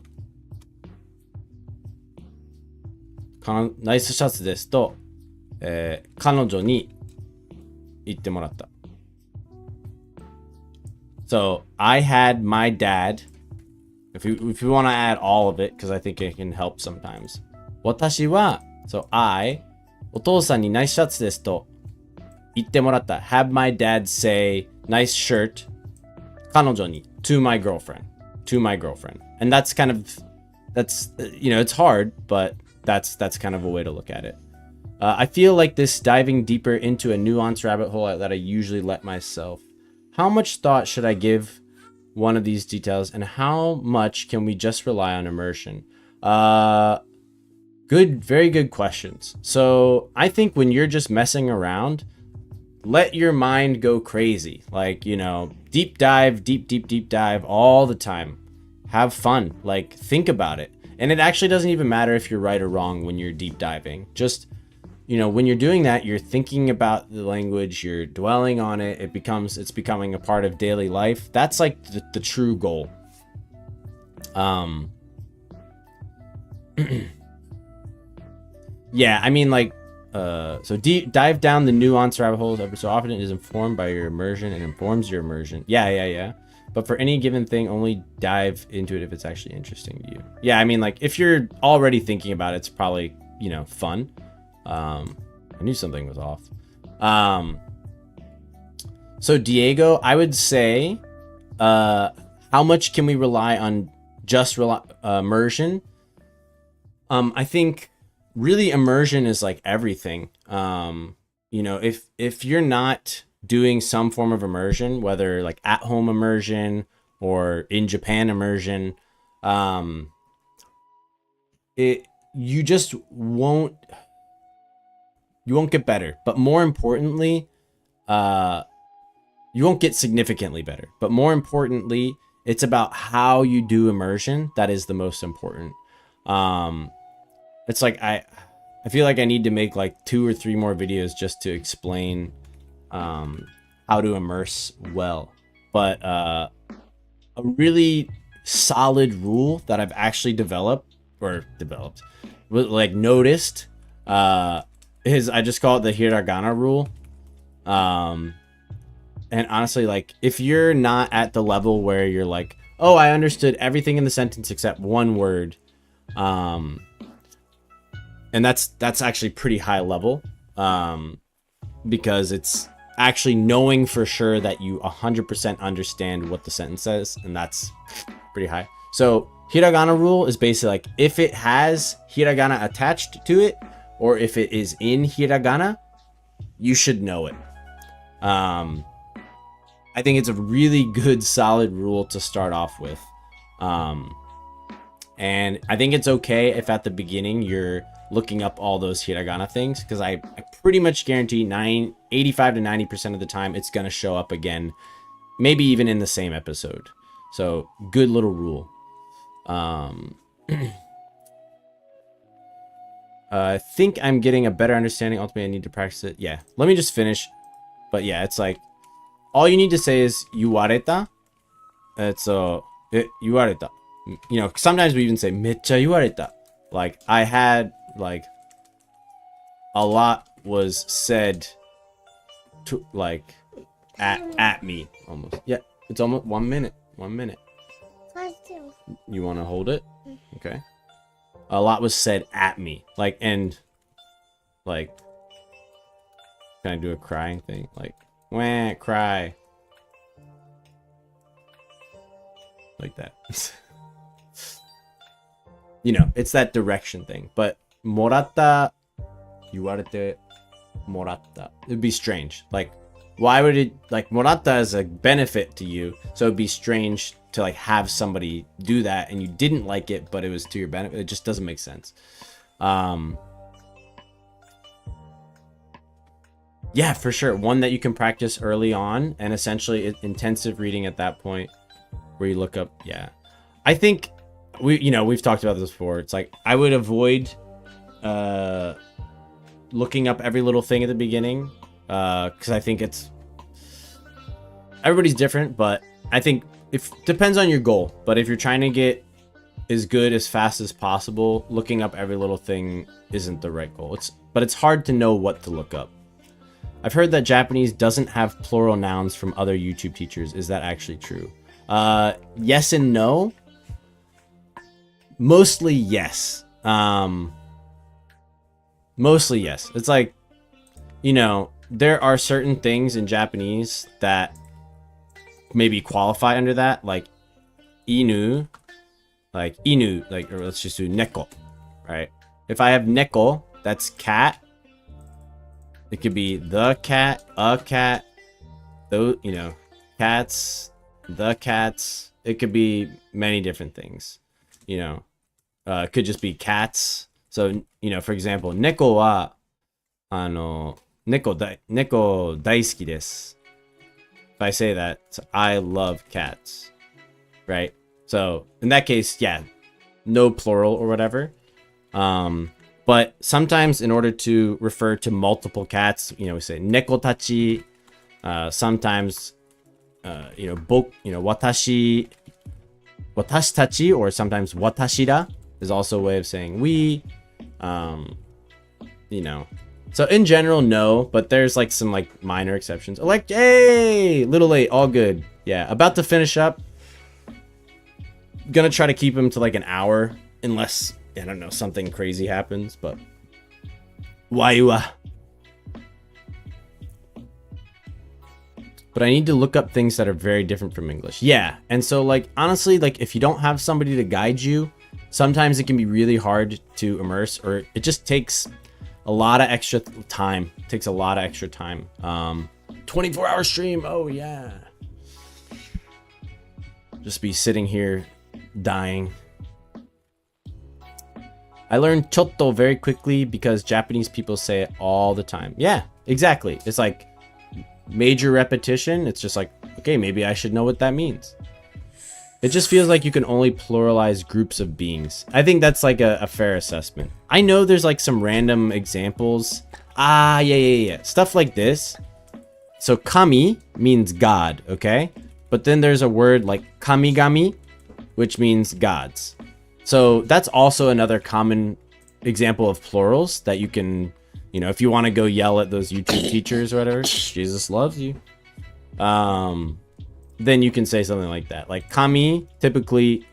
ナイスシャツですと、彼女に言ってもらった。So I had my dad if you want to add all of it, because I think it can help sometimes. 私は so I お父さんにナイスシャツですと言ってもらった have my dad say nice shirt 彼女に to my girlfriend and that's kind of you know, it's hard, but that's kind of a way to look at it. I feel like this diving deeper into a nuanced rabbit hole that I usually let myself. How much thought should I give one of these details, and how much can we just rely on immersion? Very good questions. So I think when you're just messing around, let your mind go crazy. Like, you know, deep dive all the time. Have fun. Like, think about it. And it actually doesn't even matter if you're right or wrong when you're deep diving. Just, you know, when you're doing that, you're thinking about the language, you're dwelling on it. It's becoming a part of daily life. That's like the true goal. Yeah, I mean, like, so dive down the nuanced rabbit holes every so often. It is informed by your immersion and informs your immersion. Yeah. But for any given thing, only dive into it if it's actually interesting to you. Yeah, I mean, like, if you're already thinking about it, it's probably, you know, fun. I knew something was off. So Diego, I would say, how much can we rely on just immersion? I think really immersion is like everything. You know, if you're not doing some form of immersion, whether like at home immersion or in Japan immersion, you just won't get better. But more importantly, you won't get significantly better. But more importantly, it's about how you do immersion that is the most important. It's like I feel like I need to make like 2 or 3 more videos just to explain how to immerse well. But a really solid rule that I've actually noticed is, I just call it the hiragana rule. And honestly, like, if you're not at the level where you're like, oh, I understood everything in the sentence except one word, and that's actually pretty high level, because it's actually knowing for sure that you 100% understand what the sentence says, and that's pretty high. So hiragana rule is basically like, if it has hiragana attached to it, or if it is in hiragana, you should know it. I think it's a really good solid rule to start off with. And I think it's okay if at the beginning you're looking up all those hiragana things, because I pretty much guarantee 85 to 90% of the time it's going to show up again, maybe even in the same episode. So good little rule. I think I'm getting a better understanding. Ultimately, I need to practice it. Yeah, let me just finish. But yeah, it's like, all you need to say is yuwareta. It's yuwareta. You know, sometimes we even say mecha yuwareta. Like, I had, like, a lot was said to, like, at me, almost. Yeah, it's almost 1 minute. 1 minute. You want to hold it? Okay. A lot was said at me. Like, and, like, can I do a crying thing? Like, wah, cry. Like that. You know, it's that direction thing. But moratta, yuwarete, moratta. It'd be strange. Like, why would it, like, moratta is a benefit to you, so it'd be strange to, like, have somebody do that and you didn't like it, but it was to your benefit. It just doesn't make sense. Yeah, for sure. One that you can practice early on, and essentially intensive reading at that point where you look up. Yeah, I think we've talked about this before. It's like, I would avoid looking up every little thing at the beginning, because I think everybody's different, but I think depends on your goal. But if you're trying to get as good as fast as possible, looking up every little thing isn't the right goal. But it's hard to know what to look up. I've heard that Japanese doesn't have plural nouns from other YouTube teachers. Is that actually true? Yes and no. Mostly yes. Mostly yes. It's like, you know, there are certain things in Japanese that maybe qualify under that, like inu, or let's just do neko, right? If I have neko, that's cat. It could be the cat, a cat, those, you know, cats, the cats. It could be many different things, you know. It could just be cats. So, you know, for example, neko wa, neko daisuki desu. If I say that, so I love cats, right? So in that case, yeah, no plural or whatever. But sometimes in order to refer to multiple cats, you know, we say neko tachi. Sometimes, you know, watashi tachi, or sometimes watashira is also a way of saying we. You know, so in general, no, but there's like some like minor exceptions. Like, hey, little late, all good. Yeah, about to finish up. Gonna try to keep him to like an hour, unless, I don't know, something crazy happens, but waiwa. But I need to look up things that are very different from English. Yeah, and so like, honestly, like if you don't have somebody to guide you, sometimes it can be really hard to immerse, or it just takes a lot of extra time. It takes a lot of extra time. 24-hour stream, oh yeah. Just be sitting here dying. I learned chotto very quickly because Japanese people say it all the time. Yeah, exactly. It's like major repetition. It's just like, okay, maybe I should know what that means. It just feels like you can only pluralize groups of beings. I think that's like a fair assessment. I know there's like some random examples. Yeah. Stuff like this. So kami means God, okay? But then there's a word like kamigami, which means gods. So that's also another common example of plurals that you can, you know, if you want to go yell at those YouTube teachers or whatever, Jesus loves you. Then you can say something like that. Like kami typically,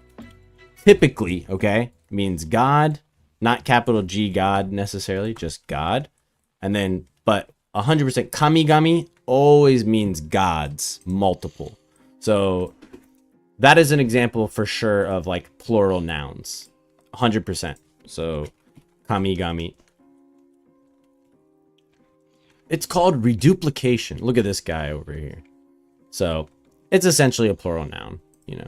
okay, means God, not capital G God necessarily, just God. And then, but 100% kamigami always means gods, multiple. So that is an example for sure of like plural nouns, 100%. So kamigami. It's called reduplication. Look at this guy over here. So it's essentially a plural noun, you know.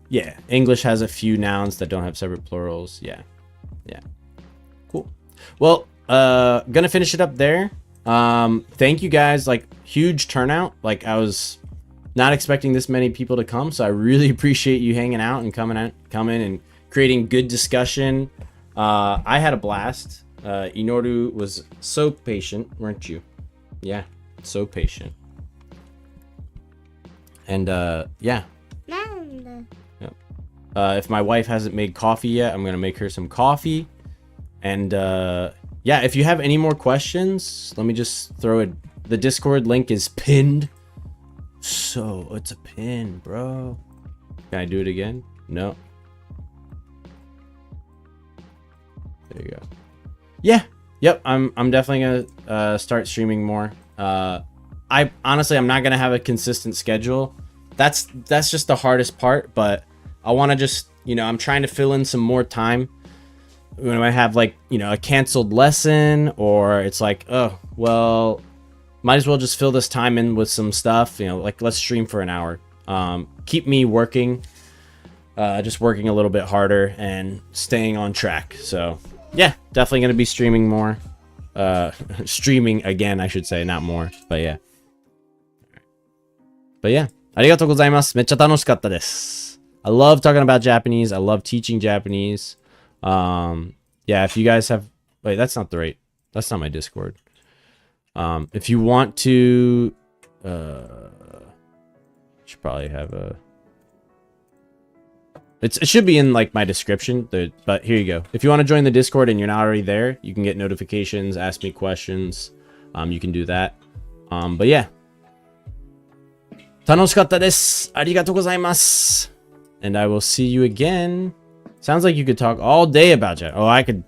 Yeah, English has a few nouns that don't have separate plurals. Yeah. Cool. Well, gonna finish it up there. Thank you guys, like huge turnout. Like I was not expecting this many people to come, so I really appreciate you hanging out and coming and creating good discussion. I had a blast. Inoru was so patient, weren't you? Yeah, so patient. And yeah. Yep. If my wife hasn't made coffee yet, I'm gonna make her some coffee. And yeah, if you have any more questions, let me just throw it. The Discord link is pinned. So it's a pin, bro. Can I do it again? No. There you go. Yeah. Yep. I'm definitely gonna start streaming more. I'm not gonna have a consistent schedule. That's just the hardest part. But I want to just, you know, I'm trying to fill in some more time when I have like, you know, a canceled lesson, or it's like, oh well, might as well just fill this time in with some stuff. You know, like let's stream for an hour. Keep me working. Just working a little bit harder and staying on track. So yeah, definitely gonna be streaming more. Streaming again, I should say, not more. But yeah. Arigatou gozaimasu. めっちゃ楽しかったです. I love talking about Japanese. I love teaching Japanese. Yeah, if you guys have, wait, that's not my Discord. If you want to, should probably have a, it should be in like my description, but here you go. If you want to join the Discord and you're not already there, you can get notifications, ask me questions. You can do that. But yeah. 楽しかったです。ありがとうございます。And I will see you again. Sounds like you could talk all day about Japan. Oh, I could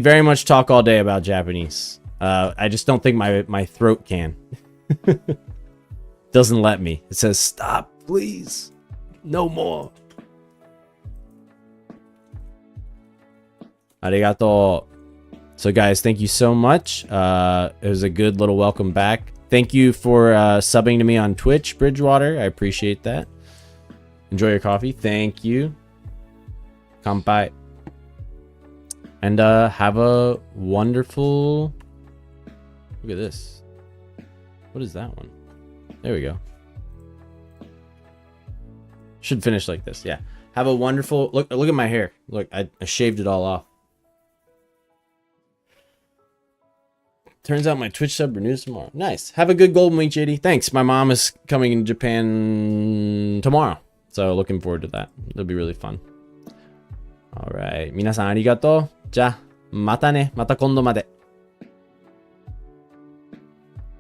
very much talk all day about Japanese. I just don't think my throat can. Doesn't let me. It says, stop, please. No more. Arigato. So guys, thank you so much. It was a good little welcome back. Thank you for subbing to me on Twitch, Bridgewater. I appreciate that. Enjoy your coffee. Thank you. Kanpai. And have a wonderful... Look at this. What is that one? There we go. Should finish like this. Yeah. Have a wonderful... Look at my hair. Look, I shaved it all off. Turns out my Twitch sub renews tomorrow. Nice. Have a good Golden Week, JD. Thanks. My mom is coming in Japan tomorrow. So looking forward to that. It'll be really fun. Alright. 皆さんありがとう。じゃあ、またね。また今度まで。